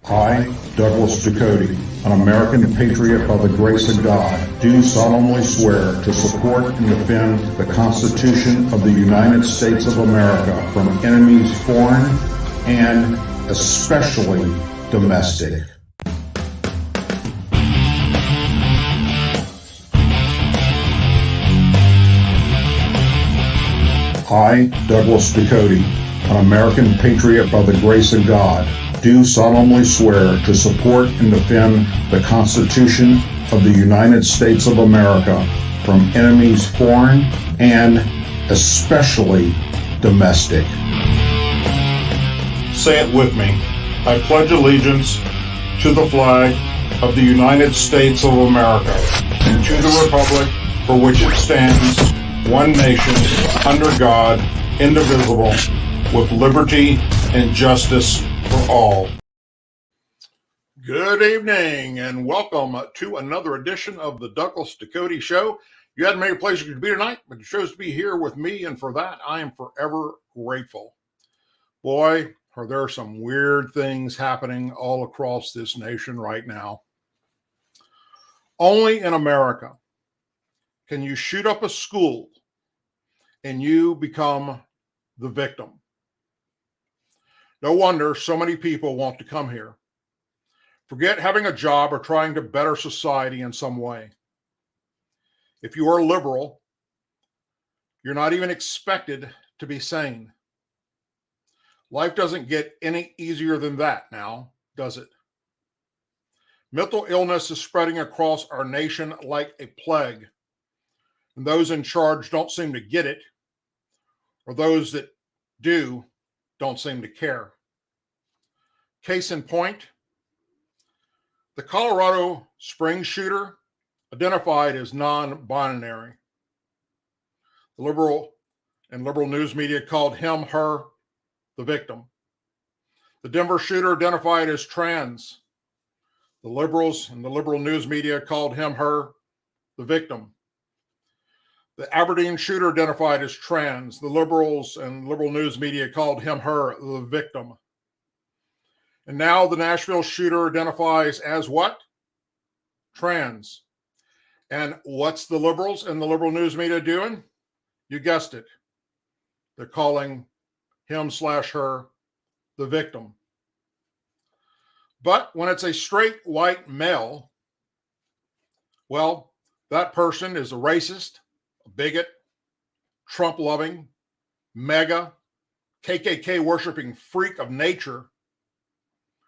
I, Douglas Ducote, an American patriot by the grace of God, do solemnly swear to support and defend the Constitution of the United States of America from enemies foreign and especially domestic. I, Douglas Ducote, an American patriot by the grace of God, do solemnly swear to support and defend the Constitution of the United States of America from enemies foreign and especially domestic. Say it with me. I pledge allegiance to the flag of the United States of America and to the republic for which it stands, one nation, under God, indivisible, with liberty and justice for all. Good evening and welcome to another edition of the Douglas Ducote Show. You hadn't made a pleasure to be tonight, but you chose to be here with me, and for that I am forever grateful. Boy, are there some weird things happening all across this nation right now. Only in America can you shoot up a school and you become the victim. No wonder so many people want to come here. Forget having a job or trying to better society in some way. If you are liberal, you're not even expected to be sane. Life doesn't get any easier than that now, does it? Mental illness is spreading across our nation like a plague, and those in charge don't seem to get it, or those that do don't seem to care. Case in point, the Colorado Springs shooter identified as non-binary. The liberal news media called him, her, the victim. The Denver shooter identified as trans. The liberals and the liberal news media called him, her, the victim. The Aberdeen shooter identified as trans. The liberals and liberal news media called him, her, the victim. And now the Nashville shooter identifies as what? Trans. And what's the liberals and the liberal news media doing? You guessed it. They're calling him/her the victim. But when it's a straight white male, well, that person is a racist, a bigot, Trump-loving, mega, KKK-worshiping freak of nature,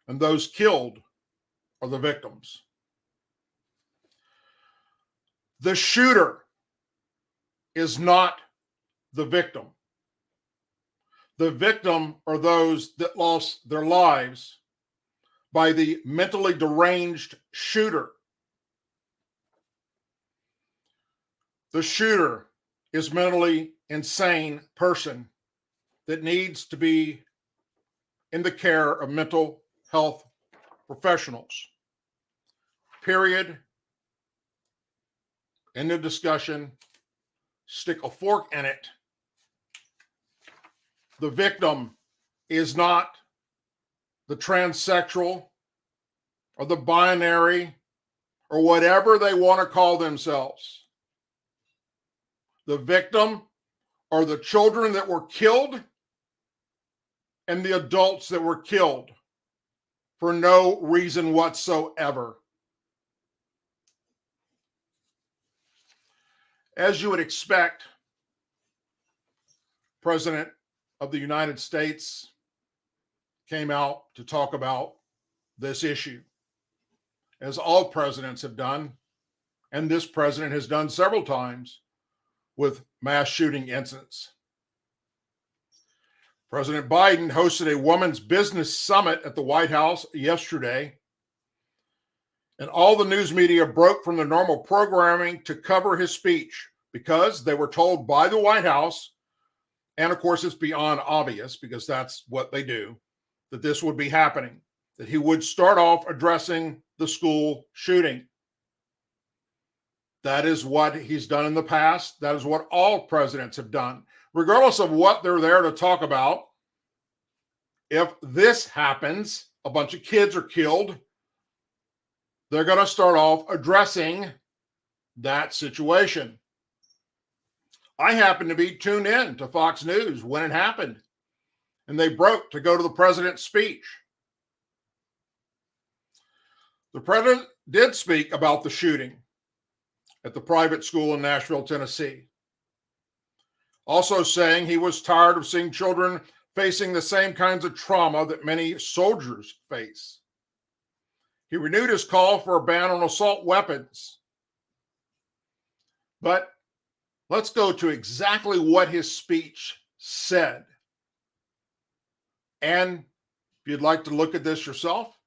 and those killed are the victims. The shooter is not the victim. The victim are those that lost their lives by the mentally deranged shooter. The shooter is a mentally insane person that needs to be in the care of mental health professionals. Period. End of discussion. Stick a fork in it. The victim is not the transsexual or the binary or whatever they want to call themselves. The victim are the children that were killed and the adults that were killed for no reason whatsoever. As you would expect, President of the United States came out to talk about this issue, as all presidents have done, and this president has done several times with mass shooting incidents. President Biden hosted a women's business summit at the White House yesterday, and all the news media broke from the normal programming to cover his speech because they were told by the White House, and of course it's beyond obvious because that's what they do, that this would be happening, that he would start off addressing the school shooting. That is what he's done in the past. That is what all presidents have done. Regardless of what they're there to talk about, if this happens, a bunch of kids are killed, they're going to start off addressing that situation. I happened to be tuned in to Fox News when it happened, and they broke to go to the president's speech. The president did speak about the shooting at the private school in Nashville, Tennessee, also saying he was tired of seeing children facing the same kinds of trauma that many soldiers face. He renewed his call for a ban on assault weapons. But let's go to exactly what his speech said. And if you'd like to look at this yourself,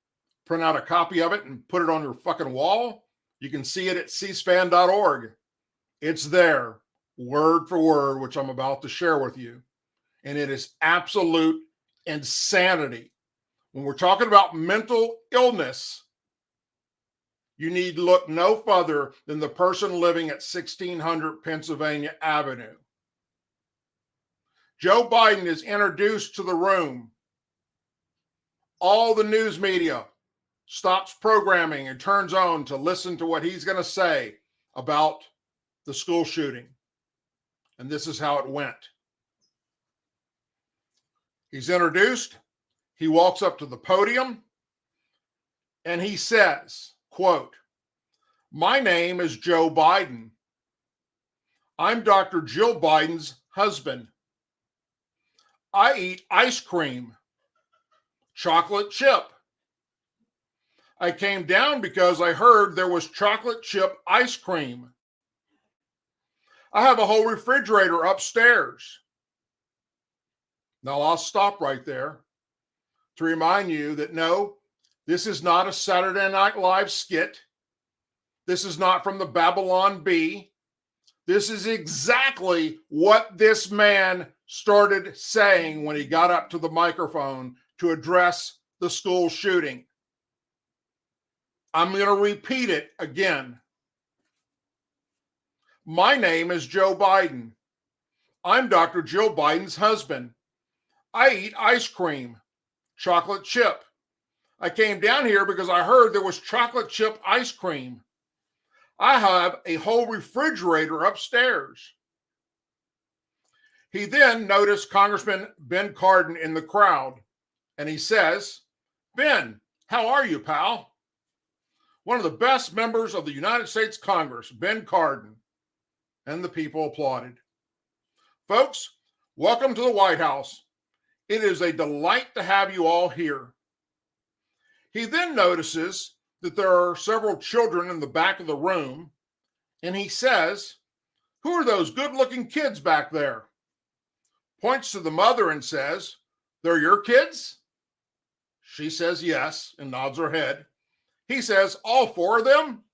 print out a copy of it and put it on your fucking wall. You can see it at cspan.org. It's there, word for word, which I'm about to share with you. And it is absolute insanity. When we're talking about mental illness, you need to look no further than the person living at 1600 Pennsylvania Avenue. Joe Biden is introduced to the room. All the news media stops programming and turns on to listen to what he's going to say about the school shooting. And this is how it went. He's introduced. He walks up to the podium and he says, quote, "My name is Joe Biden. I'm Dr. Jill Biden's husband. I eat ice cream, chocolate chip. I came down because I heard there was chocolate chip ice cream. I have a whole refrigerator upstairs." Now I'll stop right there to remind you that no, this is not a Saturday Night Live skit. This is not from the Babylon Bee. This is exactly what this man started saying when he got up to the microphone to address the school shooting. I'm going to repeat it again. My name is Joe Biden. I'm Dr. Jill Biden's husband. I eat ice cream, chocolate chip. I came down here because I heard there was chocolate chip ice cream. I have a whole refrigerator upstairs. He then noticed Congressman Ben Cardin in the crowd, and he says, "Ben, how are you, pal?" One of the best members of the United States Congress, Ben Cardin. And the people applauded. Folks, welcome to the White House. It is a delight to have you all here. He then notices that there are several children in the back of the room, and he says, "Who are those good-looking kids back there?" Points to the mother and says, "They're your kids?" She says yes and nods her head. He says, "All four of them?"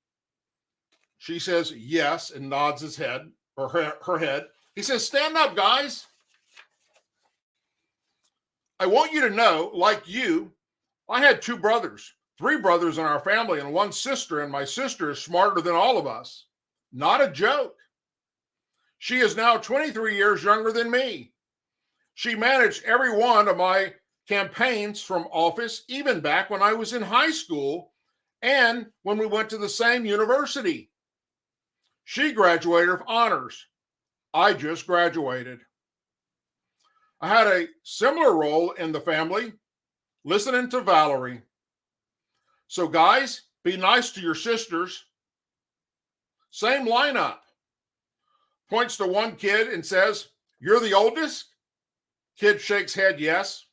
She says yes and nods his head, or her head. He says, "Stand up, guys. I want you to know, like you, I had two brothers, three brothers in our family, and one sister, and my sister is smarter than all of us. Not a joke. She is now 23 years younger than me. She managed every one of my campaigns from office, even back when I was in high school and when we went to the same university. She graduated with honors. I just graduated. I had a similar role in the family, listening to Valerie. So guys, be nice to your sisters. Same lineup." Points to one kid and says, "You're the oldest?" Kid shakes head yes.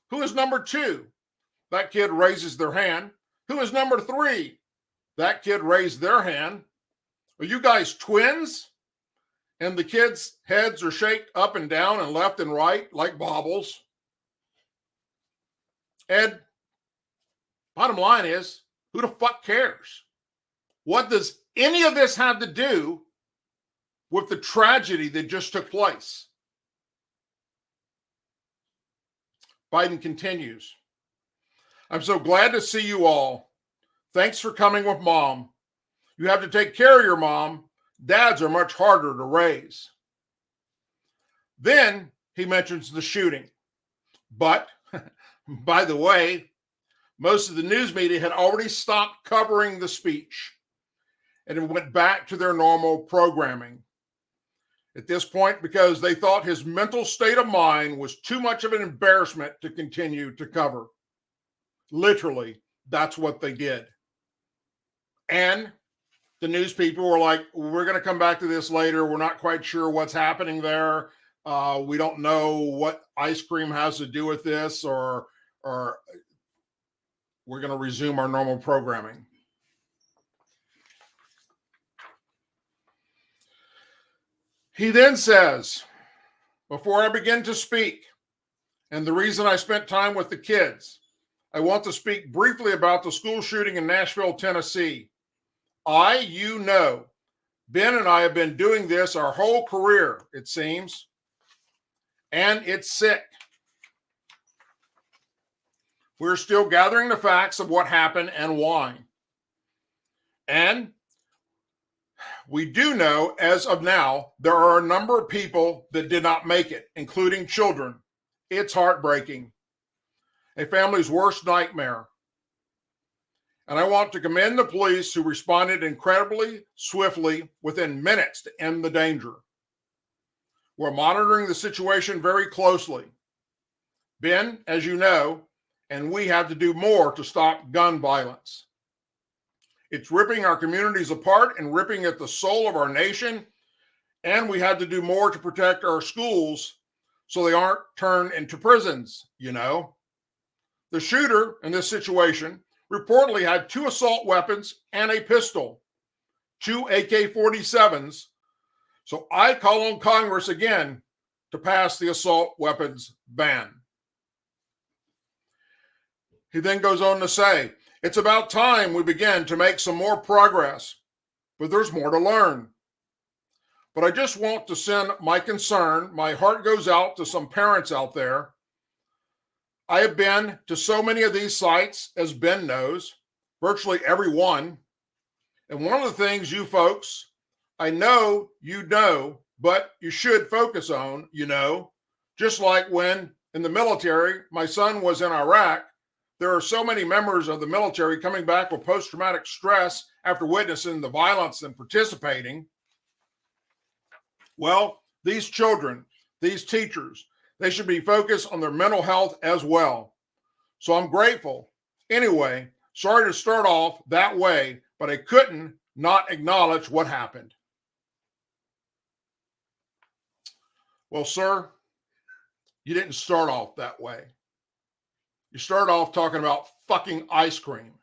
"Who is number two?" That kid raises their hand. "Who is number three?" That kid raised their hand. "Are you guys twins?" And the kids' heads are shaked up and down and left and right like baubles. Ed, bottom line is, who the fuck cares? What does any of this have to do with the tragedy that just took place? Biden continues, "I'm so glad to see you all. Thanks for coming with mom. You have to take care of your mom. Dads are much harder to raise." Then he mentions the shooting. But, by the way, most of the news media had already stopped covering the speech and it went back to their normal programming. At this point, because they thought his mental state of mind was too much of an embarrassment to continue to cover. Literally, that's what they did. And the news people were like, we're going to come back to this later. We're not quite sure what's happening there. We don't know what ice cream has to do with this, or we're going to resume our normal programming. He then says, before I begin to speak, and the reason I spent time with the kids, I want to speak briefly about the school shooting in Nashville, Tennessee. Ben and I have been doing this our whole career, it seems, and it's sick. We're still gathering the facts of what happened and why. And we do know, as of now, there are a number of people that did not make it, including children. It's heartbreaking. A family's worst nightmare. And I want to commend the police who responded incredibly swiftly within minutes to end the danger. We're monitoring the situation very closely. Ben, as you know, and we have to do more to stop gun violence. It's ripping our communities apart and ripping at the soul of our nation. And we had to do more to protect our schools so they aren't turned into prisons, The shooter in this situation reportedly had 2 assault weapons and a pistol, 2 AK-47s. So I call on Congress again to pass the assault weapons ban. He then goes on to say, it's about time we begin to make some more progress, but there's more to learn. But I just want to send my concern. My heart goes out to some parents out there. I have been to so many of these sites, as Ben knows, virtually every one. And one of the things you folks, I know you know, but you should focus on, just like when in the military, my son was in Iraq, there are so many members of the military coming back with post-traumatic stress after witnessing the violence and participating. Well, these children, these teachers, they should be focused on their mental health as well. So I'm grateful. Anyway, sorry to start off that way, but I couldn't not acknowledge what happened. Well, sir, you didn't start off that way. You started off talking about fucking ice cream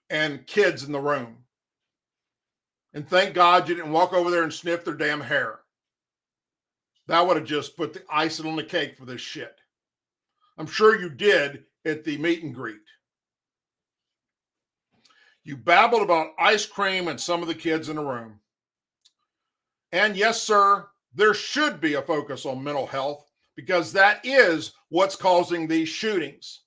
and kids in the room. And thank God you didn't walk over there and sniff their damn hair. That would have just put the icing on the cake for this shit. I'm sure you did at the meet and greet. You babbled about ice cream and some of the kids in the room. And yes, sir, there should be a focus on mental health because that is what's causing these shootings.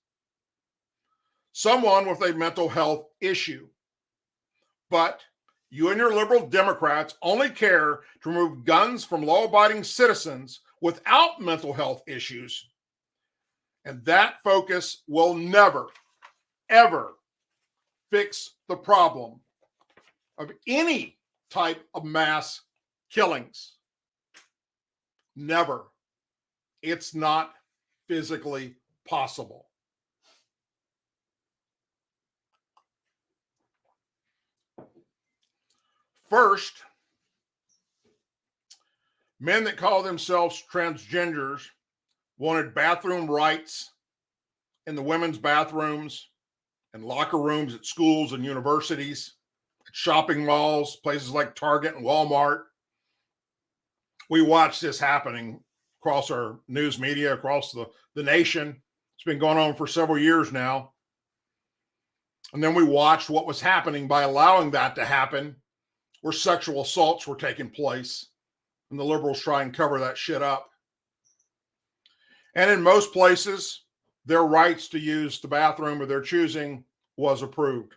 Someone with a mental health issue. But you and your liberal Democrats only care to remove guns from law-abiding citizens without mental health issues. And that focus will never, ever fix the problem of any type of mass killings. Never. It's not physically possible. First, men that call themselves transgenders wanted bathroom rights in the women's bathrooms and locker rooms at schools and universities, at shopping malls, places like Target and Walmart. We watch this happening across our news media, across the nation. It's been going on for several years now. And then we watched what was happening by allowing that to happen, where sexual assaults were taking place, and the liberals try and cover that shit up. And in most places, their rights to use the bathroom of their choosing was approved.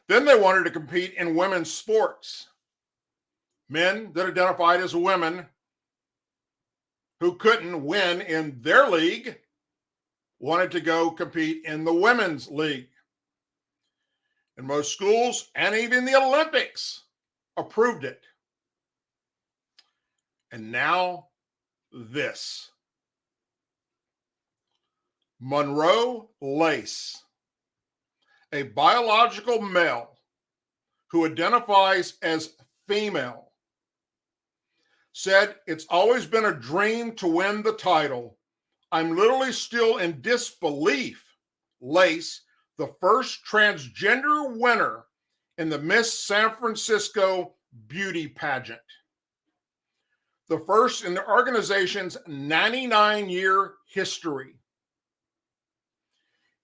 Then they wanted to compete in women's sports. Men that identified as women who couldn't win in their league wanted to go compete in the women's league. And most schools and even the Olympics approved it. And now this. Monroe Lace, a biological male who identifies as female, said, "It's always been a dream to win the title. I'm literally still in disbelief." Lace, the first transgender winner in the Miss San Francisco beauty pageant. The first in the organization's 99-year history.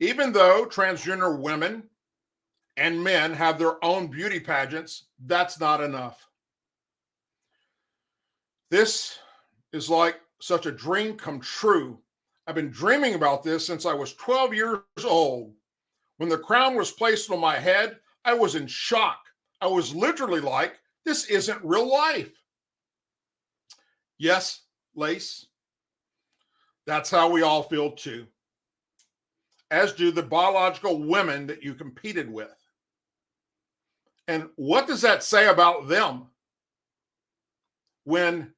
Even though transgender women and men have their own beauty pageants, that's not enough. This is like such a dream come true. I've been dreaming about this since I was 12 years old. When the crown was placed on my head, I was in shock. I was literally like, this isn't real life. Yes, Lace, that's how we all feel too, as do the biological women that you competed with. And what does that say about them when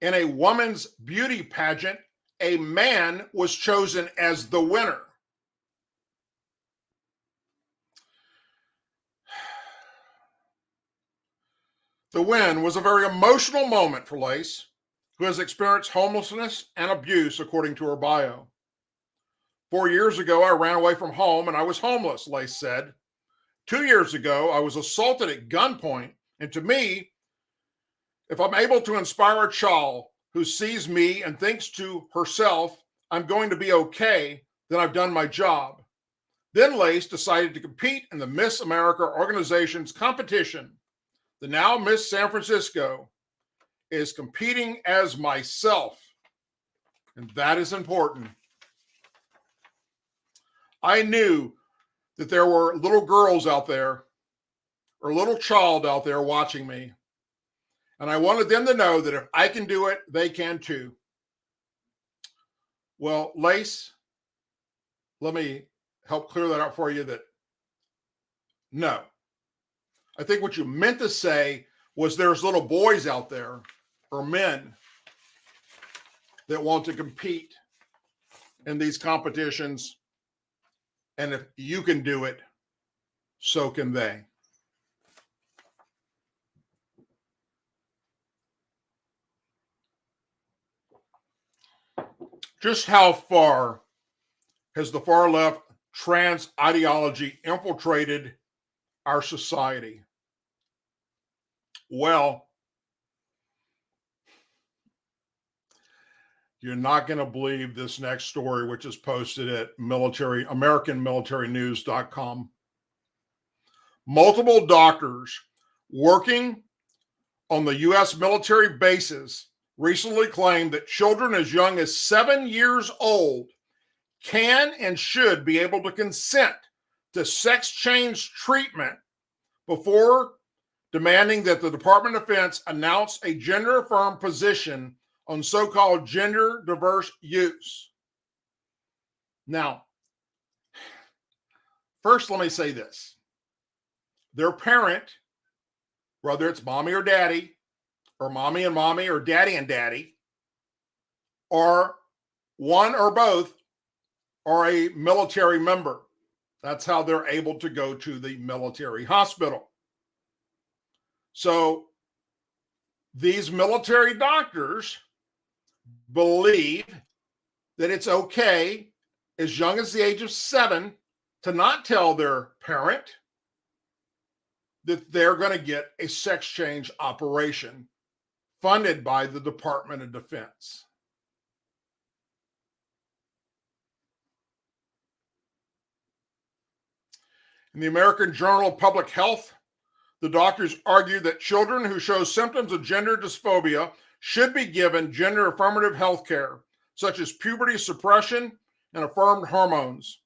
in a woman's beauty pageant, a man was chosen as the winner? The win was a very emotional moment for Lace, who has experienced homelessness and abuse, according to her bio. 4 years ago, I ran away from home and I was homeless, Lace said. 2 years ago, I was assaulted at gunpoint. And to me, if I'm able to inspire a child who sees me and thinks to herself, I'm going to be okay, then I've done my job. Then Lace decided to compete in the Miss America organization's competition. The now Miss San Francisco is competing as myself, and that is important. I knew that there were little girls out there or a little child out there watching me, and I wanted them to know that if I can do it, they can too. Well, Lace, let me help clear that up for you that no. I think what you meant to say was there's little boys out there or men that want to compete in these competitions. And if you can do it, so can they. Just how far has the far left trans ideology infiltrated our society? Well, you're not going to believe this next story, which is posted at AmericanMilitaryNews.com. Multiple doctors working on the U.S. military bases recently claimed that children as young as 7 years old can and should be able to consent to sex change treatment before demanding that the Department of Defense announce a gender-affirmed position on so-called gender diverse use. Now, first let me say this. Their parent, whether it's mommy or daddy, or mommy and mommy, or daddy and daddy, or one or both are a military member. That's how they're able to go to the military hospital. So these military doctors believe that it's okay as young as the age of 7 to not tell their parent that they're going to get a sex change operation funded by the Department of Defense. In the American Journal of Public Health, the doctors argue that children who show symptoms of gender dysphoria should be given gender affirmative health care, such as puberty suppression and affirmed hormones.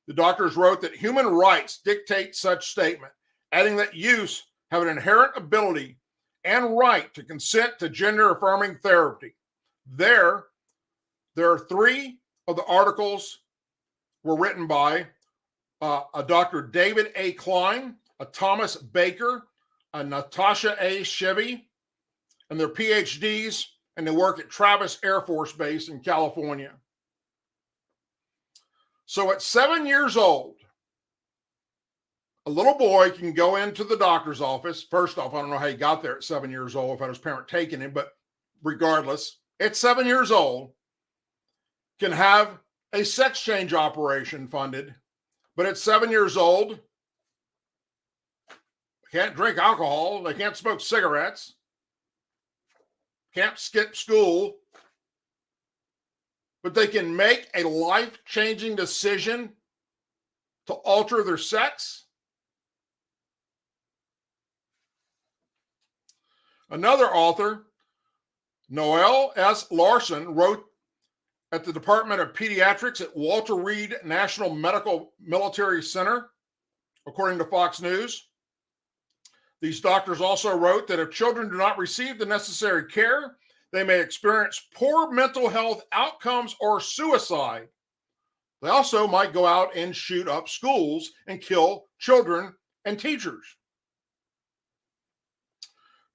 The doctors wrote that human rights dictate such statement, adding that youths have an inherent ability and right to consent to gender affirming therapy. There are 3 of the articles were written by a Dr. David A. Klein, a Thomas Baker, a Natasha A. Chevy, and their PhDs, and they work at Travis Air Force Base in California. So at 7 years old, a little boy can go into the doctor's office. First off, I don't know how he got there at 7 years old, if had his parent taken him, but regardless, at 7 years old, can have a sex change operation funded, but at 7 years old, can't drink alcohol, they can't smoke cigarettes, can't skip school, but they can make a life-changing decision to alter their sex. Another author, Noel S. Larson, wrote at the Department of Pediatrics at Walter Reed National Medical Military Center, according to Fox News. These doctors also wrote that if children do not receive the necessary care, they may experience poor mental health outcomes or suicide. They also might go out and shoot up schools and kill children and teachers.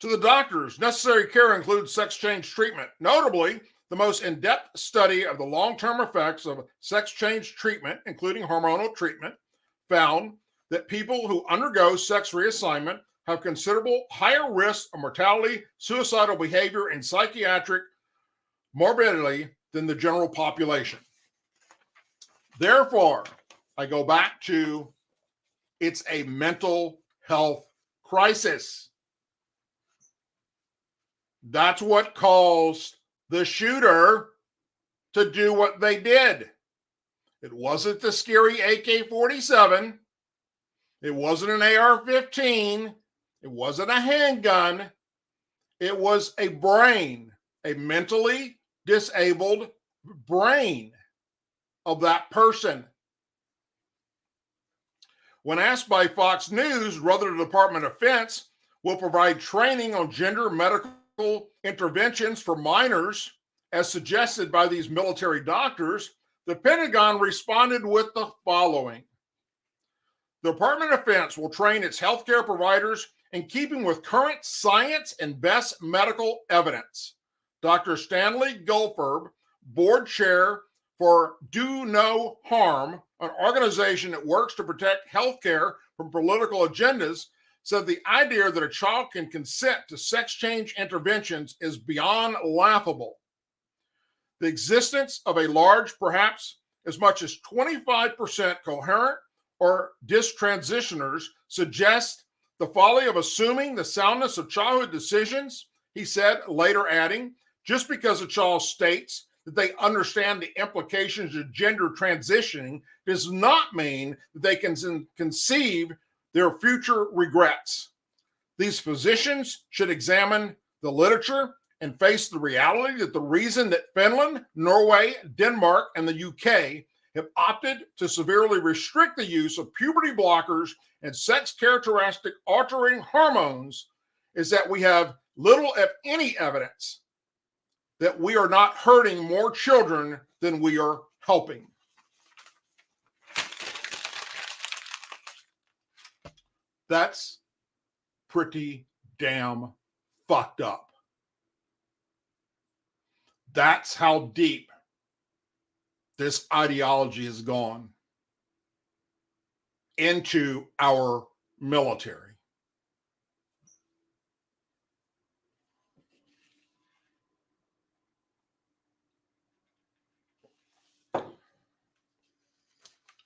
To the doctors, necessary care includes sex change treatment. Notably, the most in-depth study of the long-term effects of sex change treatment, including hormonal treatment, found that people who undergo sex reassignment have considerable higher risk of mortality, suicidal behavior, and psychiatric morbidity than the general population. Therefore, I go back to it's a mental health crisis. That's what caused the shooter to do what they did. It wasn't the scary AK-47. It wasn't an AR-15. It wasn't a handgun. It was a brain, a mentally disabled brain of that person. When asked by Fox News whether the Department of Defense will provide training on gender medical interventions for minors, as suggested by these military doctors, the Pentagon responded with the following. The Department of Defense will train its healthcare providers in keeping with current science and best medical evidence. Dr. Stanley Gulferb, board chair for Do No Harm, an organization that works to protect healthcare from political agendas, said the idea that a child can consent to sex change interventions is beyond laughable. The existence of a large, perhaps as much as 25% coherent or distransitioners suggests the folly of assuming the soundness of childhood decisions, he said, later adding, just because a child states that they understand the implications of gender transitioning does not mean that they can conceive their future regrets. These physicians should examine the literature and face the reality that the reason that Finland, Norway, Denmark, and the UK have opted to severely restrict the use of puberty blockers and sex characteristic altering hormones is that we have little, if any, evidence that we are not hurting more children than we are helping. That's pretty damn fucked up. That's how deep this ideology has gone into our military.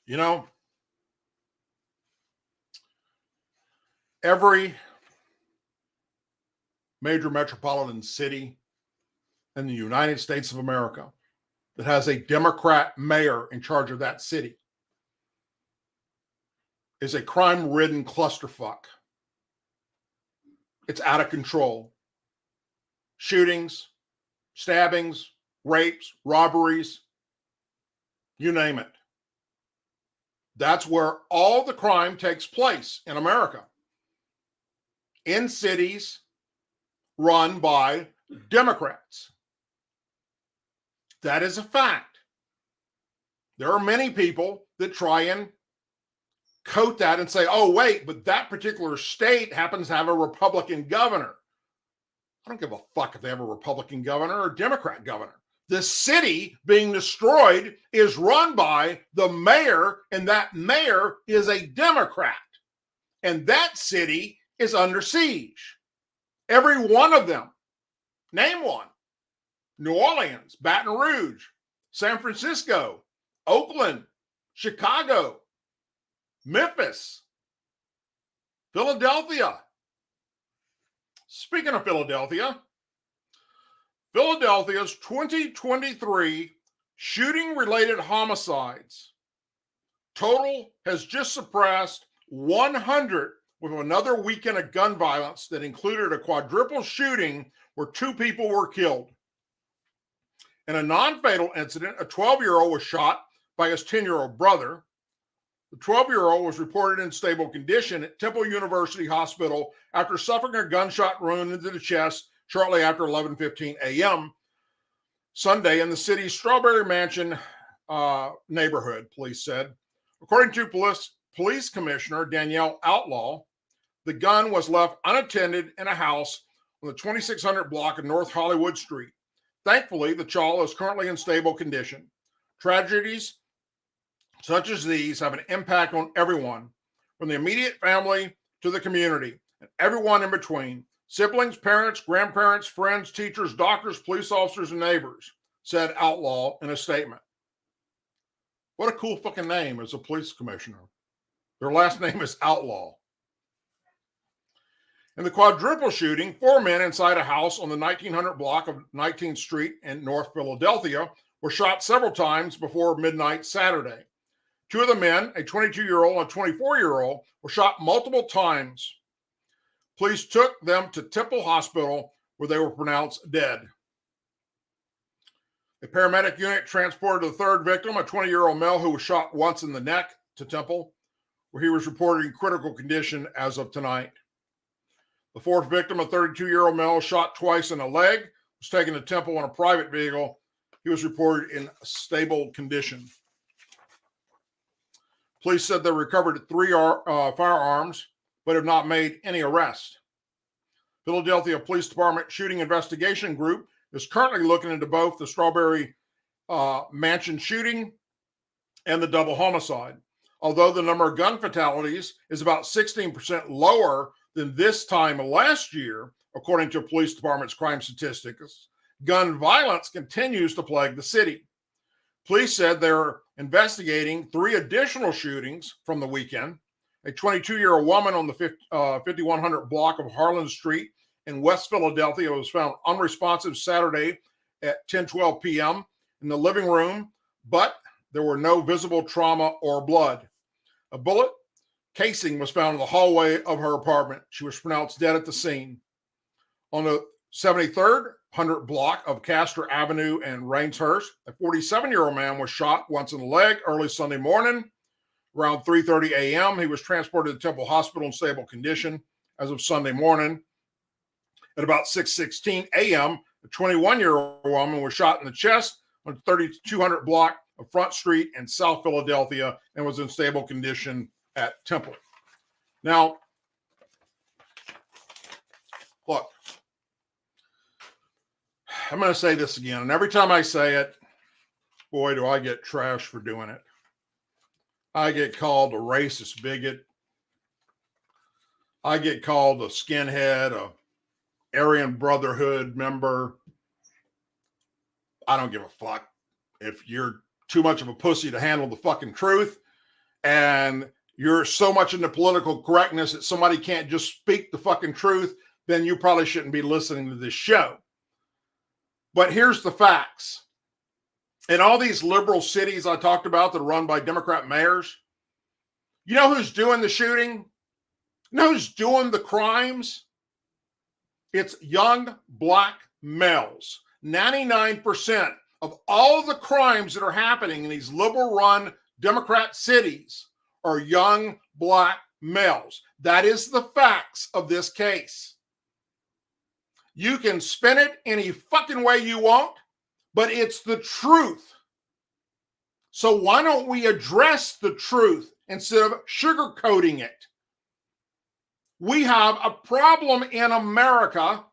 You know, every major metropolitan city in the United States of America that has a Democrat mayor in charge of that city is a crime-ridden clusterfuck. It's out of control. Shootings, stabbings, rapes, robberies, you name it. That's where all the crime takes place in America. In cities run by Democrats. That is a fact. There are many people that try and coat that and say, oh, wait, but that particular state happens to have a Republican governor. I don't give a fuck if they have a Republican governor or Democrat governor. The city being destroyed is run by the mayor, and that mayor is a Democrat. And that city is under siege. Every one of them. Name one. New Orleans, Baton Rouge, San Francisco, Oakland, Chicago, Memphis, Philadelphia. Speaking of Philadelphia, Philadelphia's 2023 shooting-related homicides total has just surpassed 100, with another weekend of gun violence that included a quadruple shooting where 2 people were killed. In a non-fatal incident, a 12-year-old was shot by his 10-year-old brother. The 12-year-old was reported in stable condition at Temple University Hospital after suffering a gunshot wound into the chest shortly after 11:15 a.m. Sunday in the city's Strawberry Mansion neighborhood, police said. According to Police Commissioner Danielle Outlaw, the gun was left unattended in a house on the 2600 block of North Hollywood Street. Thankfully, the child is currently in stable condition. Tragedies such as these have an impact on everyone, from the immediate family to the community, and everyone in between. Siblings, parents, grandparents, friends, teachers, doctors, police officers, and neighbors, said Outlaw in a statement. What a cool fucking name as a police commissioner. Their last name is Outlaw. In the quadruple shooting, 4 men inside a house on the 1900 block of 19th Street in North Philadelphia were shot several times before midnight Saturday. 2 of the men, a 22-year-old and a 24-year-old, were shot multiple times. Police took them to Temple Hospital, where they were pronounced dead. A paramedic unit transported the third victim, a 20-year-old male who was shot once in the neck, to Temple, where he was reported in critical condition as of tonight. The fourth victim, a 32-year-old male shot twice in the leg, was taken to Temple in a private vehicle. He was reported in stable condition. Police said they recovered 3 firearms, but have not made any arrests. Philadelphia Police Department Shooting Investigation Group is currently looking into both the Strawberry Mansion shooting and the double homicide. Although the number of gun fatalities is about 16% lower than this time last year, according to police department's crime statistics, gun violence continues to plague the city. Police said they're investigating 3 additional shootings from the weekend. A 22-year-old woman on the 5100 block of Harlan Street in West Philadelphia was found unresponsive Saturday at 10:12 p.m. in the living room, but there were no visible trauma or blood. A bullet casing was found in the hallway of her apartment. She was pronounced dead at the scene. On the 73rd 100 block of Castor Avenue in Rainshurst, a 47-year-old man was shot once in the leg early Sunday morning. Around 3:30 a.m., he was transported to Temple Hospital in stable condition as of Sunday morning. At about 6:16 a.m., a 21-year-old woman was shot in the chest on the 3200 block of Front Street in South Philadelphia and was in stable condition at Temple. Now, look, I'm going to say this again, and every time I say it, boy, do I get trashed for doing it. I get called a racist bigot. I get called a skinhead, a Aryan Brotherhood member. I don't give a fuck. If you're too much of a pussy to handle the fucking truth, and you're so much into political correctness that somebody can't just speak the fucking truth, then you probably shouldn't be listening to this show. But here's the facts. In all these liberal cities I talked about that are run by Democrat mayors, you know who's doing the shooting? You know who's doing the crimes? It's young black males. 99% of all the crimes that are happening in these liberal-run Democrat cities are young black males. That is the facts of this case. You can spin it any fucking way you want, but it's the truth. So why don't we address the truth instead of sugarcoating it? We have a problem in America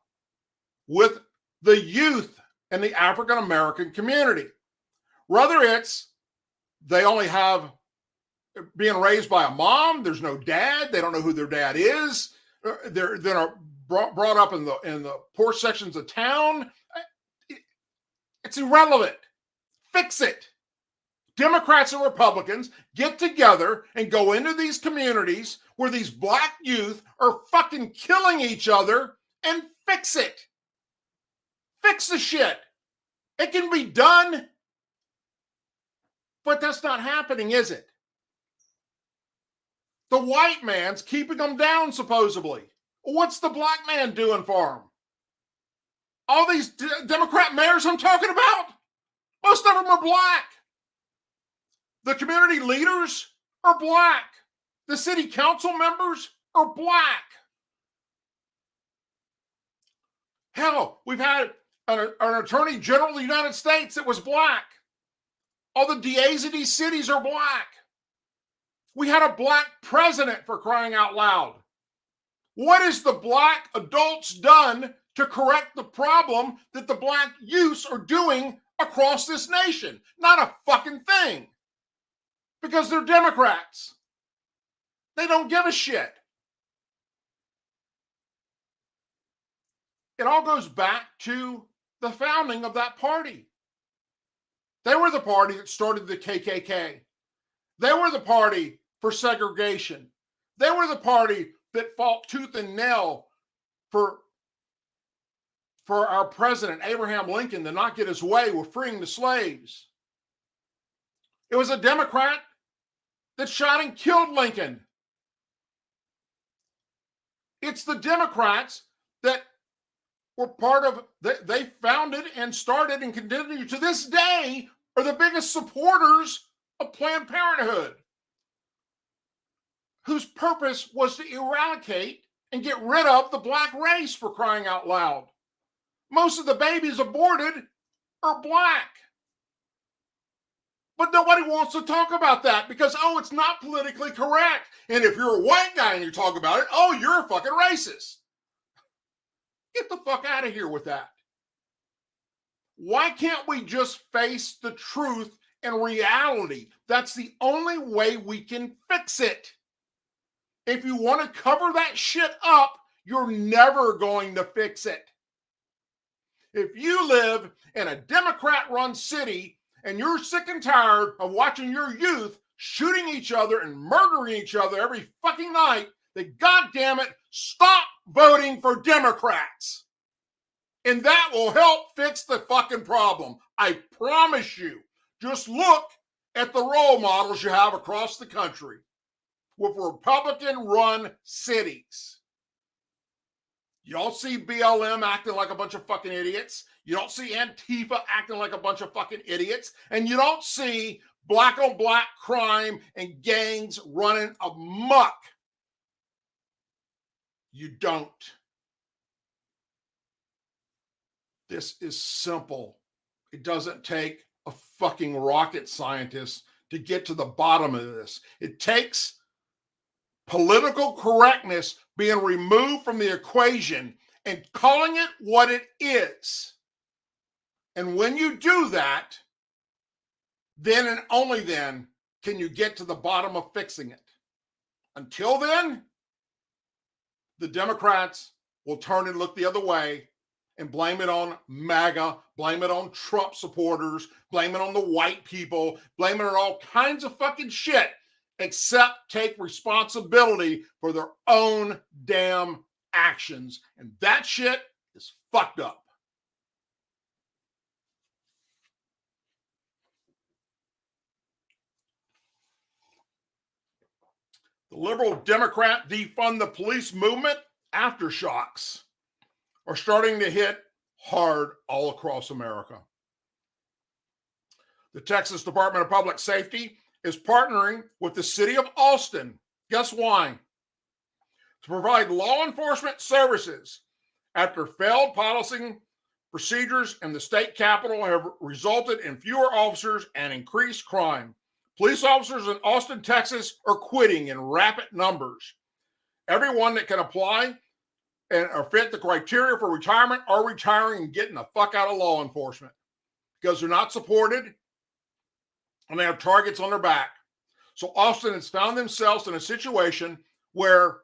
with the youth and the African American community. Whether it's they only have being raised by a mom, there's no dad, they don't know who their dad is, they're brought up in the poor sections of town. It's irrelevant. Fix it. Democrats and Republicans get together and go into these communities where these black youth are fucking killing each other and fix it. Fix the shit. It can be done, but that's not happening, is it? The white man's keeping them down, supposedly. What's the black man doing for them? All these Democrat mayors I'm talking about, most of them are black. The community leaders are black. The city council members are black. Hell, we've had an attorney general of the United States that was black. All the DAs of these cities are black. We had a black president, for crying out loud. What has the black adults done to correct the problem that the black youths are doing across this nation? Not a fucking thing. Because they're Democrats. They don't give a shit. It all goes back to the founding of that party. They were the party that started the KKK. They were the party for segregation. They were the party that fought tooth and nail for our president, Abraham Lincoln, to not get his way with freeing the slaves. It was a Democrat that shot and killed Lincoln. It's the Democrats that were part of, they founded and started and continue to this day are the biggest supporters of Planned Parenthood, whose purpose was to eradicate and get rid of the black race, for crying out loud. Most of the babies aborted are black. But nobody wants to talk about that because, oh, it's not politically correct. And if you're a white guy and you talk about it, oh, you're a fucking racist. Get the fuck out of here with that. Why can't we just face the truth and reality? That's the only way we can fix it. If you want to cover that shit up, you're never going to fix it. If you live in a Democrat-run city and you're sick and tired of watching your youth shooting each other and murdering each other every fucking night, then goddamn it, stop voting for Democrats. And that will help fix the fucking problem. I promise you. Just look at the role models you have across the country with Republican-run cities. You don't see BLM acting like a bunch of fucking idiots. You don't see Antifa acting like a bunch of fucking idiots. And you don't see black on black crime and gangs running amok. You don't. This is simple. It doesn't take a fucking rocket scientist to get to the bottom of this. It takes political correctness being removed from the equation and calling it what it is. And when you do that, then and only then can you get to the bottom of fixing it. Until then, the Democrats will turn and look the other way and blame it on MAGA, blame it on Trump supporters, blame it on the white people, blame it on all kinds of fucking shit, except take responsibility for their own damn actions. And that shit is fucked up. The liberal Democrat defund the police movement aftershocks are starting to hit hard all across America. The Texas Department of Public Safety is partnering with the city of Austin. Guess why? To provide law enforcement services after failed policing procedures in the state capitol have resulted in fewer officers and increased crime. Police officers in Austin, Texas are quitting in rapid numbers. Everyone that can apply and or fit the criteria for retirement are retiring and getting the fuck out of law enforcement because they're not supported and they have targets on their back. So Austin has found themselves in a situation where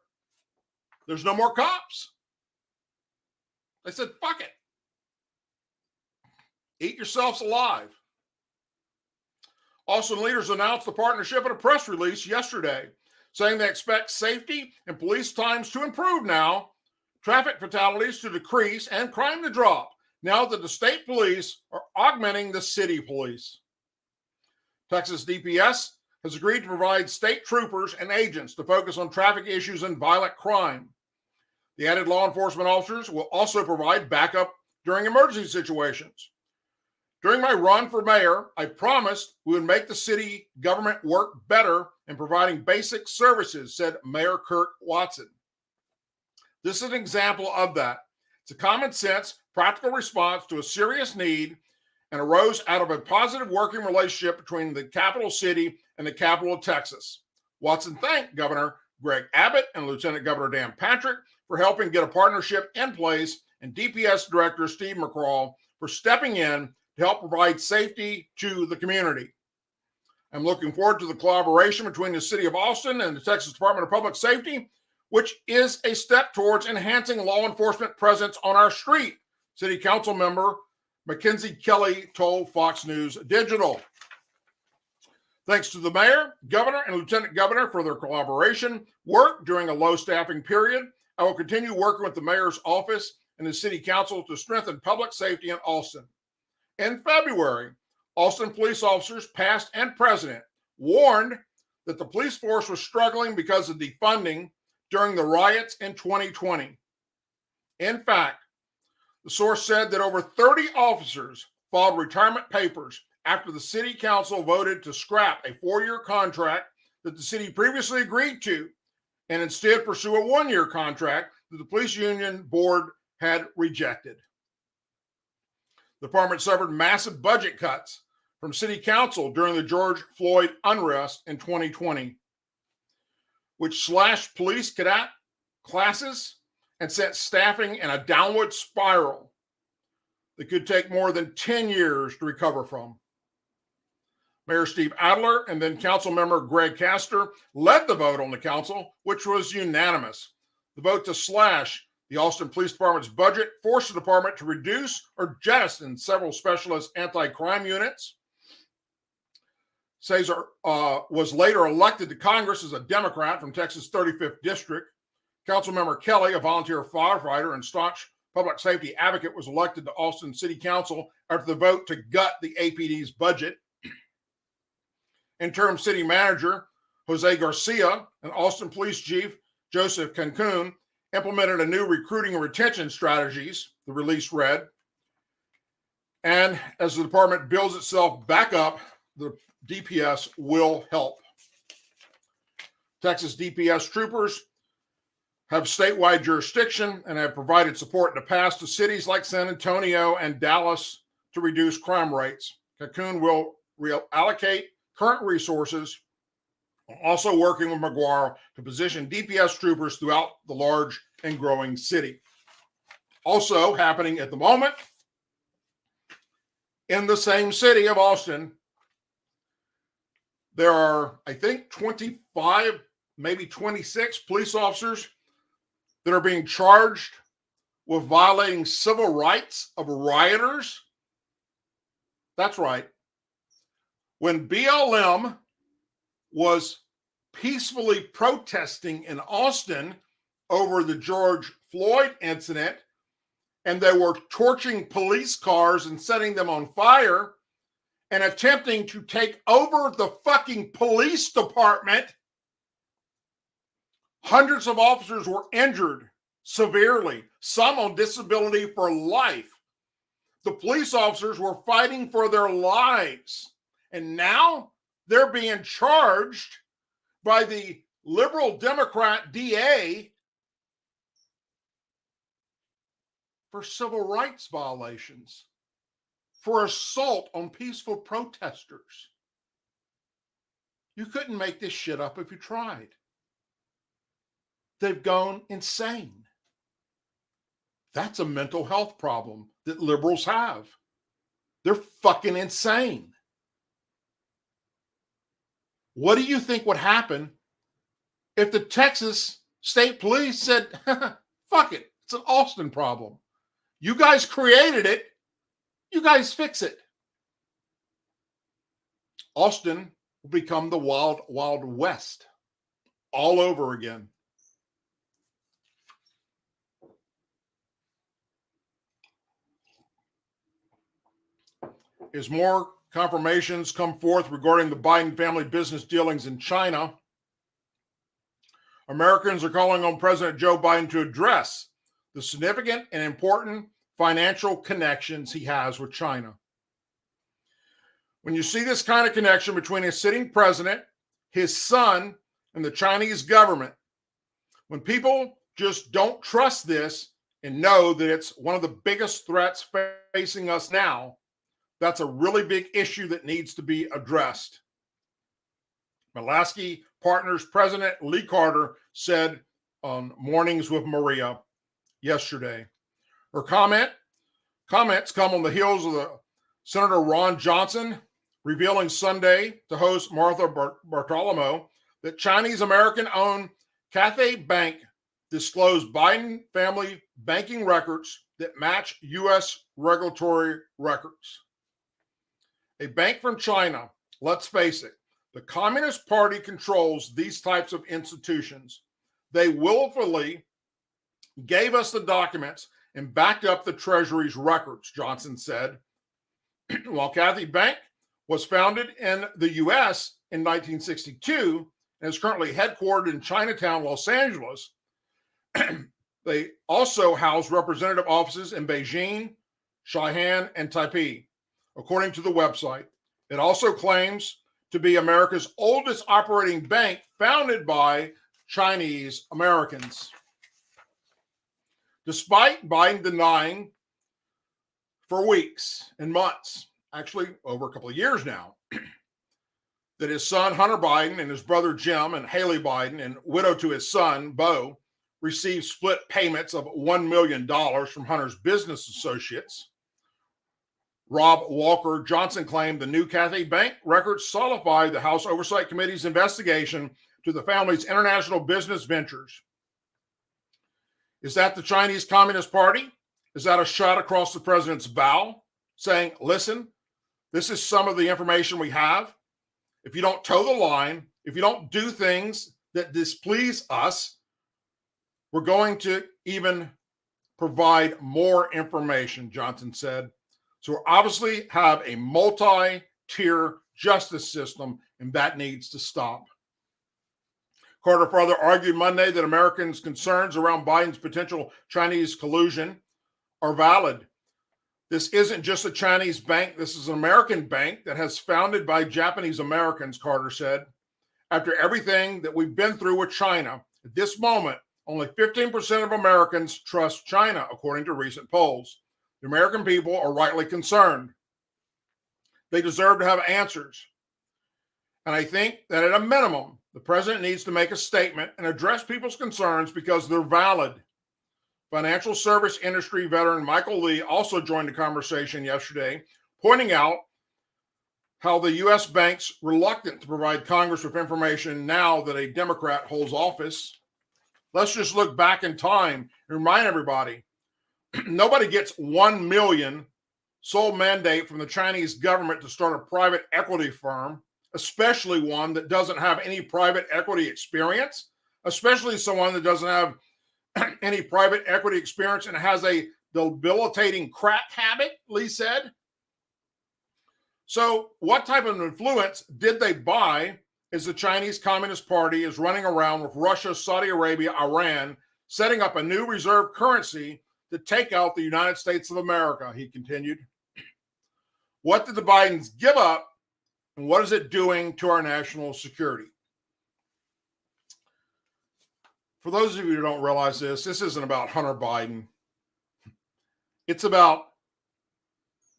there's no more cops. They said, fuck it. Eat yourselves alive. Austin leaders announced the partnership in a press release yesterday, saying they expect safety and police times to improve now, traffic fatalities to decrease, and crime to drop now that the state police are augmenting the city police. Texas DPS has agreed to provide state troopers and agents to focus on traffic issues and violent crime. The added law enforcement officers will also provide backup during emergency situations. During my run for mayor, I promised we would make the city government work better in providing basic services, said Mayor Kurt Watson. This is an example of that. It's a common sense, practical response to a serious need and arose out of a positive working relationship between the capital city and the capital of Texas. Watson thanked Governor Greg Abbott and Lieutenant Governor Dan Patrick for helping get a partnership in place, and DPS Director Steve McCraw for stepping in to help provide safety to the community. I'm looking forward to the collaboration between the City of Austin and the Texas Department of Public Safety, which is a step towards enhancing law enforcement presence on our street, City Council member Mackenzie Kelly told Fox News Digital. Thanks to the mayor, governor, and lieutenant governor for their collaboration work during a low staffing period. I will continue working with the mayor's office and the city council to strengthen public safety in Austin. In February, Austin police officers, past and present, warned that the police force was struggling because of defunding during the riots in 2020. In fact, the source said that over 30 officers filed retirement papers after the city council voted to scrap a 4-year contract that the city previously agreed to and instead pursue a 1-year contract that the police union board had rejected. The department suffered massive budget cuts from city council during the George Floyd unrest in 2020, which slashed police cadet classes and sent staffing in a downward spiral that could take more than 10 years to recover from. Mayor Steve Adler and then council member Greg Castor led the vote on the council, which was unanimous. The vote to slash the Austin Police Department's budget forced the department to reduce or jettison several specialist anti-crime units. Cesar was later elected to Congress as a Democrat from Texas' 35th District. Councilmember Kelly, a volunteer firefighter and staunch public safety advocate, was elected to Austin City Council after the vote to gut the APD's budget. Interim city manager Jose Garcia and Austin Police Chief Joseph Cancun implemented a new recruiting and retention strategies, the release read. And as the department builds itself back up, the DPS will help. Texas DPS troopers have statewide jurisdiction and have provided support in the past to cities like San Antonio and Dallas to reduce crime rates. Cancun will reallocate current resources, also working with McGuire to position DPS troopers throughout the large and growing city. Also happening at the moment, in the same city of Austin, there are, I think, 25, maybe 26 police officers that are being charged with violating civil rights of rioters. That's right. When BLM was peacefully protesting in Austin over the George Floyd incident, and they were torching police cars and setting them on fire and attempting to take over the fucking police department, hundreds of officers were injured severely, some on disability for life. The police officers were fighting for their lives. And now they're being charged by the liberal Democrat DA for civil rights violations, for assault on peaceful protesters. You couldn't make this shit up if you tried. They've gone insane. That's a mental health problem that liberals have. They're fucking insane. What do you think would happen if the Texas State Police said, fuck it, it's an Austin problem. You guys created it. You guys fix it. Austin will become the wild, wild west all over again. As more confirmations come forth regarding the Biden family business dealings in China, Americans are calling on President Joe Biden to address the significant and important financial connections he has with China. When you see this kind of connection between a sitting president, his son, and the Chinese government, when people just don't trust this and know that it's one of the biggest threats facing us now, that's a really big issue that needs to be addressed. Malasky Partners President Lee Carter said on Mornings with Maria yesterday. Her comments come on the heels of the Senator Ron Johnson revealing Sunday to host Martha Bartolomeo that Chinese-American-owned Cathay Bank disclosed Biden family banking records that match U.S. regulatory records. A bank from China, let's face it, the Communist Party controls these types of institutions. They willfully gave us the documents and backed up the Treasury's records, Johnson said. While Cathay Bank was founded in the U.S. in 1962 and is currently headquartered in Chinatown, Los Angeles, they also house representative offices in Beijing, Xi'an, and Taipei, according to the website. It also claims to be America's oldest operating bank founded by Chinese Americans. Despite Biden denying for weeks and months, actually over a couple of years now, that his son Hunter Biden and his brother Jim and Haley Biden and widow to his son Beau received split payments of $1 million from Hunter's business associates, Rob Walker Johnson claimed the new Cathay Bank records solidify the House Oversight Committee's investigation to the family's international business ventures. Is that the Chinese Communist Party? Is that a shot across the president's bow saying, listen, this is some of the information we have. If you don't toe the line, if you don't do things that displease us, we're going to even provide more information, Johnson said. So we obviously have a multi-tier justice system, and that needs to stop. Carter further argued Monday that Americans' concerns around Biden's potential Chinese collusion are valid. This isn't just a Chinese bank. This is an American bank that has founded by Japanese Americans, Carter said. After everything that we've been through with China, at this moment, only 15% of Americans trust China, according to recent polls. The American people are rightly concerned. They deserve to have answers. And I think that at a minimum, the president needs to make a statement and address people's concerns because they're valid. Financial service industry veteran Michael Lee also joined the conversation yesterday, pointing out how the U.S. banks reluctant to provide Congress with information now that a Democrat holds office. Let's just look back in time and remind everybody, nobody gets 1 million sole mandate from the Chinese government to start a private equity firm, especially one that doesn't have any private equity experience, especially someone that doesn't have any private equity experience and has a debilitating crack habit, Lee said. So what type of influence did they buy as the Chinese Communist Party is running around with Russia, Saudi Arabia, Iran, setting up a new reserve currency to take out the United States of America, he continued. What did the Bidens give up, and what is it doing to our national security? For those of you who don't realize this isn't about Hunter Biden. It's about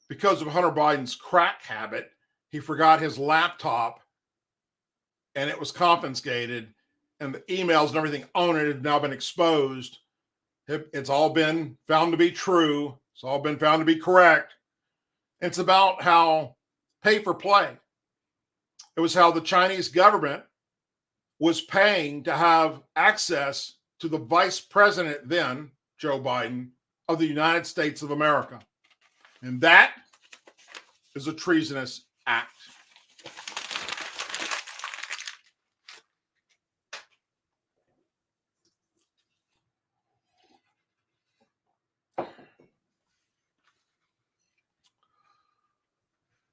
because of Hunter Biden's crack habit, he forgot his laptop and it was confiscated, and the emails and everything on it have now been exposed. It's all been found to be true. It's all been found to be correct. It's about how pay for play. It was how the Chinese government was paying to have access to the vice president then, Joe Biden, of the United States of America. And that is a treasonous act.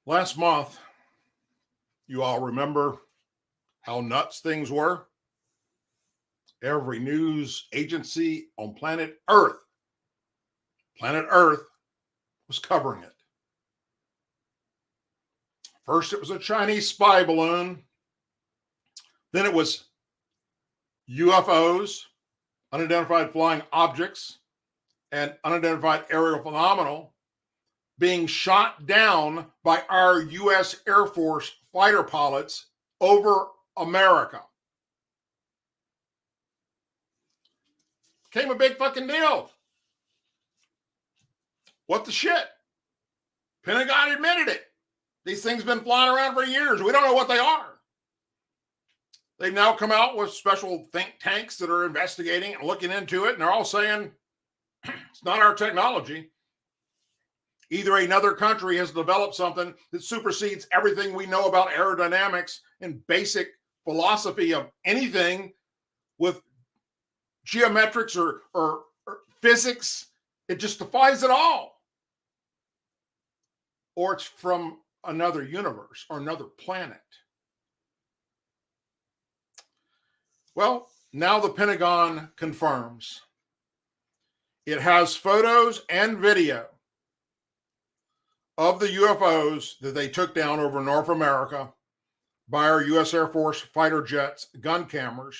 Last month, you all remember how nuts things were? Every news agency on planet Earth was covering it. First, it was a Chinese spy balloon. Then it was UFOs, unidentified flying objects, and unidentified aerial phenomena being shot down by our U.S. Air Force fighter pilots over America. Became a big fucking deal. What the shit? Pentagon admitted it. These things have been flying around for years. We don't know what they are. They've now come out with special think tanks that are investigating and looking into it, and they're all saying it's not our technology. Either another country has developed something that supersedes everything we know about aerodynamics and basic philosophy of anything with geometrics or physics. It just defies it all. Or it's from another universe or another planet. Well, now the Pentagon confirms. It has photos and video of the UFOs that they took down over North America by our U.S. Air Force fighter jets, gun cameras,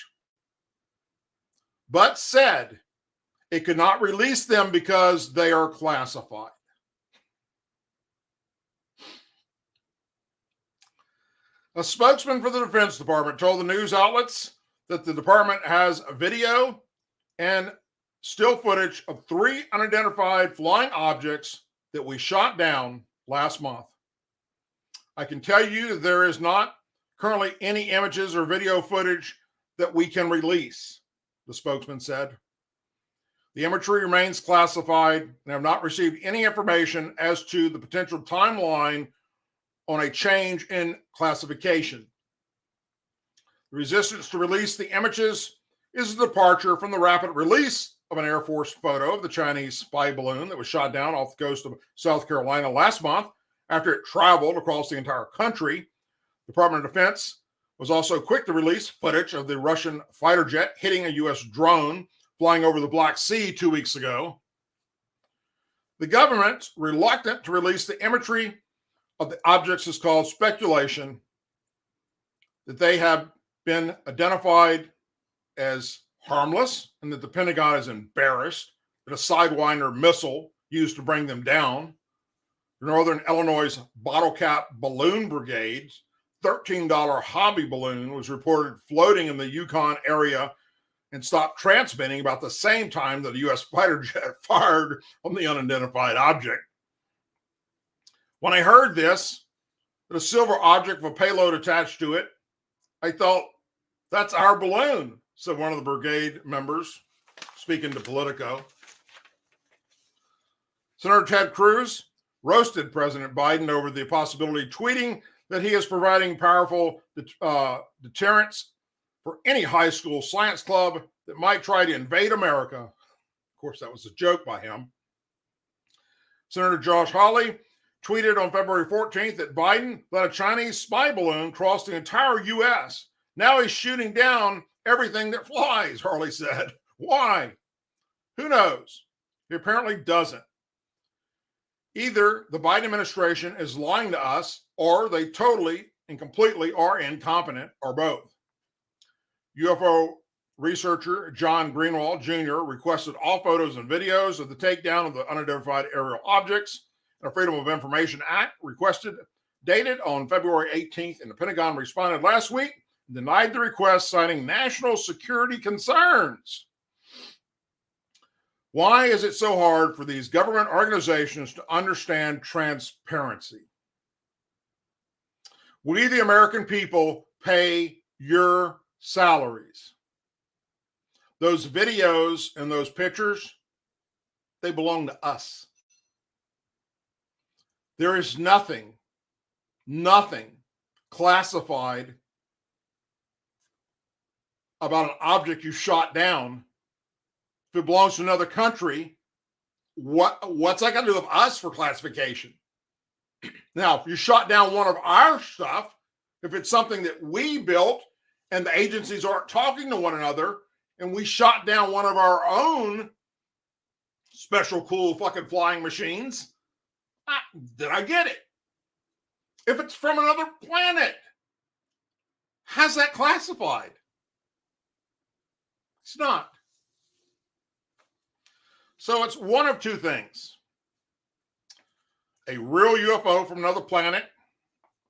but said it could not release them because they are classified. A spokesman for the Defense Department told the news outlets that the department has a video and still footage of 3 unidentified flying objects that we shot down last month. I can tell you that there is not currently any images or video footage that we can release, the spokesman said. The imagery remains classified and have not received any information as to the potential timeline on a change in classification. The resistance to release the images is a departure from the rapid release of an Air Force photo of the Chinese spy balloon that was shot down off the coast of South Carolina last month after it traveled across the entire country. The Department of Defense was also quick to release footage of the Russian fighter jet hitting a U.S. drone flying over the Black Sea 2 weeks ago. The government, reluctant to release the imagery of the objects, is called speculation that they have been identified as harmless and that the Pentagon is embarrassed that a Sidewinder missile used to bring them down. The Northern Illinois Bottle Cap Balloon Brigade's $13 hobby balloon was reported floating in the Yukon area and stopped transmitting about the same time that a U.S. fighter jet fired on the unidentified object. When I heard this, that a silver object with a payload attached to it, I thought, that's our balloon, said one of the brigade members, speaking to Politico. Senator Ted Cruz roasted President Biden over the possibility, tweeting that he is providing powerful deterrence for any high school science club that might try to invade America. Of course, that was a joke by him. Senator Josh Hawley tweeted on February 14th that Biden let a Chinese spy balloon cross the entire U.S. Now he's shooting down everything that flies, Hawley said. Why? Who knows? He apparently doesn't. Either the Biden administration is lying to us, or they totally and completely are incompetent, or both. UFO researcher John Greenwald Jr. requested all photos and videos of the takedown of the unidentified aerial objects. The Freedom of Information Act requested, dated on February 18th, and the Pentagon responded last week, denied the request, citing national security concerns. Why is it so hard for these government organizations to understand transparency? We, the American people, pay your salaries. Those videos and those pictures, they belong to us. There is nothing classified about an object you shot down. If it belongs to another country, what's that got to do with us for classification? Now, if you shot down one of our stuff, if it's something that we built and the agencies aren't talking to one another, and we shot down one of our own special cool fucking flying machines, did I get it? If it's from another planet, how's that classified? It's not. So it's one of two things. A real UFO from another planet,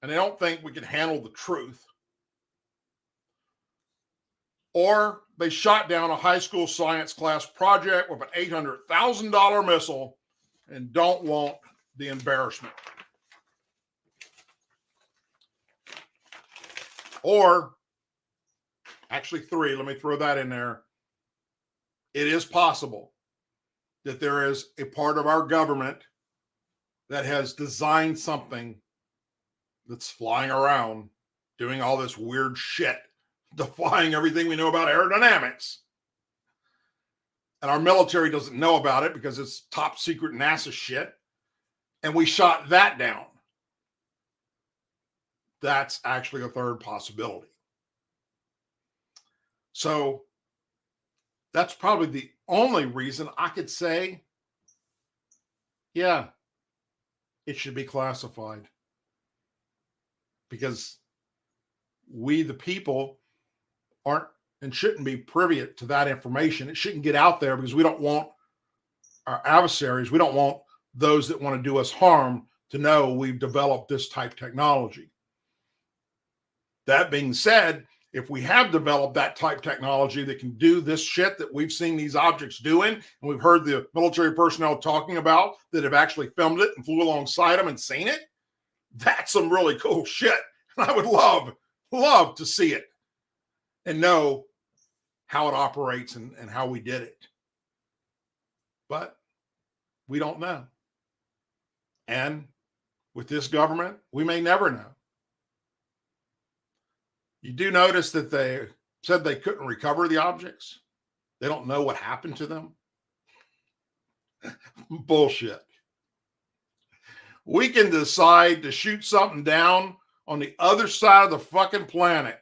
and they don't think we can handle the truth. Or they shot down a high school science class project with an $800,000 missile and don't want the embarrassment. Or, actually three, let me throw that in there. It is possible that there is a part of our government that has designed something that's flying around doing all this weird shit, defying everything we know about aerodynamics. And our military doesn't know about it because it's top secret NASA shit. And we shot that down. That's actually a third possibility. So that's probably the only reason I could say, yeah, it should be classified. Because we, the people, aren't and shouldn't be privy to that information. It shouldn't get out there because we don't want our adversaries, we don't want those that want to do us harm to know we've developed this type technology. That being said, if we have developed that type technology that can do this shit that we've seen these objects doing, and we've heard the military personnel talking about that have actually filmed it and flew alongside them and seen it, that's some really cool shit. And I would love to see it and know how it operates and how we did it. But we don't know. And with this government, we may never know. You do notice that they said they couldn't recover the objects. They don't know what happened to them. Bullshit. We can decide to shoot something down on the other side of the fucking planet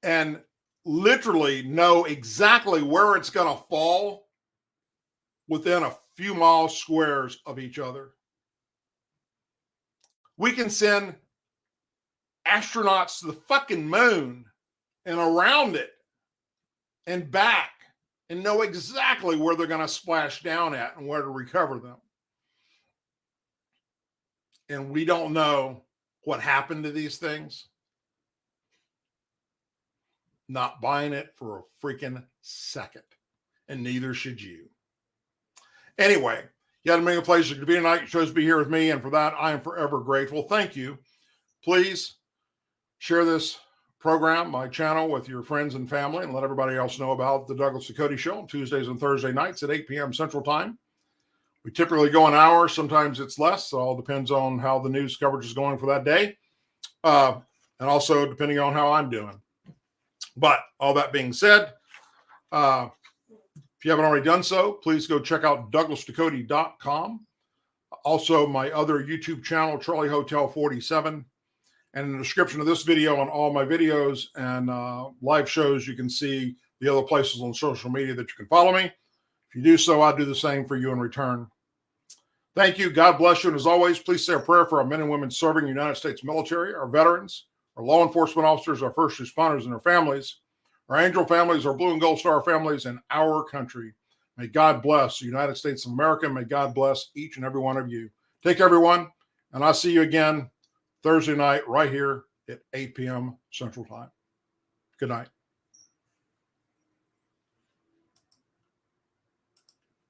and literally know exactly where it's going to fall within a few miles squares of each other. We can send astronauts to the fucking moon and around it and back and know exactly where they're going to splash down at and where to recover them. And we don't know what happened to these things. Not buying it for a freaking second. And neither should you. Anyway, you had a million places to be tonight. You chose to be here with me. And for that, I am forever grateful. Thank you. Please share this program, my channel, with your friends and family, and let everybody else know about the Douglas Ducote Show on Tuesdays and Thursday nights at 8 p.m. Central Time. We typically go an hour. Sometimes it's less. So it all depends on how the news coverage is going for that day. And also depending on how I'm doing. But all that being said, if you haven't already done so, please go check out douglasducote.com. Also, my other YouTube channel, Charlie Hotel 47. And in the description of this video, on all my videos and live shows, you can see the other places on social media that you can follow me. If you do so, I'll do the same for you in return. Thank you. God bless you. And as always, please say a prayer for our men and women serving the United States military, our veterans, our law enforcement officers, our first responders, and their families. our angel families, our blue and gold star families in our country. May God bless the United States of America. May God bless each and every one of you. Take care, everyone, and I'll see you again Thursday night right here at 8 p.m. Central Time. Good night.